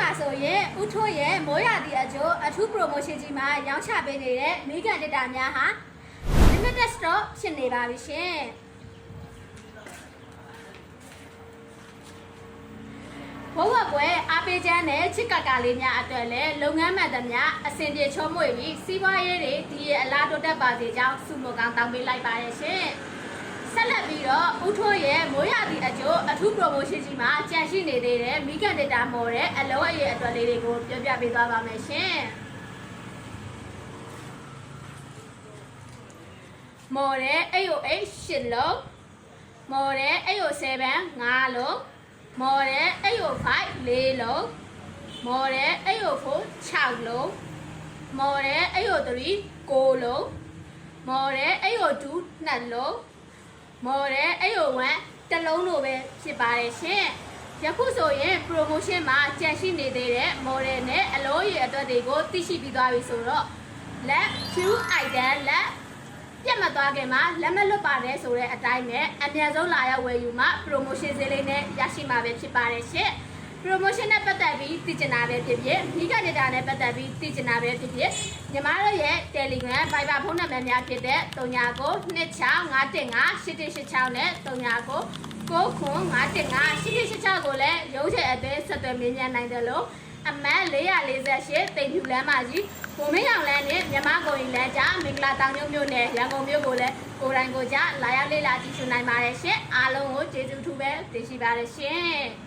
မှာဆိုရင်ဦးထွန်းရဲ့မိုးရသည့်အကျိုးအထူး promotion ကြီးမှာရောင်းချပေးနေတဲ့မိဂန်ဒေတာများဟာ limited stock ဖြစ်နေပါပြီရှင်ဘဝပွဲအားပေးချမ်းနဲ့ချစ်ကကလေးများအတွက်လည်းလုပ်ငန်းမှန်သမျှအဆင်ပြေချောမွေ့ပြီးစီးပွားရေးတွေဒီရဲ့အလားတိုးတက်ပါစေကြောင်းဆုမွန်ကောင်းတောင်းပေးလိုက်ပါရရှင်ဆက်လက်ပြီးတော့ဦးထွန်းရဲ့မိုးရသည့်အကျိုးအထူး promotion ကြီးမှာကြန့်ရှိနေသေးတဲ့မိဂန်ဒေတာမော်တဲ့အလုံးအရေးအတွက်လေးတွေကိုပြောပြပေးသွားပါမယ်ရှင်မော်တဲ့ AOH 8လုံးမော်တဲ့ AO7 5လုံးမော်တဲ့ AO5 4လုံးမော်တဲ့ AO4 6လုံးမော်တဲ့ AO3 9လုံးမော်တဲ့ AO2 2လုံးမော်တဲ့ AO1 1လုံးလိုပဲဖြစ်ပါတယ်ရှင်ယခုဆိုရင် promotion မှာကြန့်ရှိနေသေးတဲ့ model နဲ့အလုံးရည်အတွက်တွေကိုသိရှိပြီးသွားပြီဆိုတော့လက် Q item လက်ပြတ်မသွားခင်မှာလက်မလွတ်ပါတယ်ဆိုတဲ့အတိုင်းနဲ့အများဆုံးလာရောက်ဝယ်ယူမှာ promotion ဈေးလေးနဲ့ရရှိမှာပဲဖြစ်ပါတယ်ရှင် promotion နဲ့ပတ်သက်ပြီးသိချင်တာပဲဖြစ်ဖြစ်မိဂဒေတာနဲ့ပတ်သက်ပြီးသိချင်တာပဲဖြစ်ဖြစ်ညီမတို့ရဲ့ Telegram Viber ဖုန်းနံပါတ်များဖြစ်တဲ့3992651186နဲ့39951586ကိုလည်းရုံးချယ်အသေးဆက်သွယ်မေးမြန်းနိုင်တယ်လို့အမှတ်448တိမ်ဖြူလမ်းမကြီးဘုံမင်းအောင်လမ်းနဲ့မြန်မာကုန်ရင်လမ်းကြားမင်္ဂလာတောင်မြို့နယ်ရန်ကုန်မြို့ကိုလည်းကိုယ်တိုင်ကိုကြလာရောက်လေ့လာကြည့်ရှုနိုင်ပါတယ်ရှင်အားလုံးကိုကျေးဇူးထူးပဲတင်ရှိပါတယ်ရှင်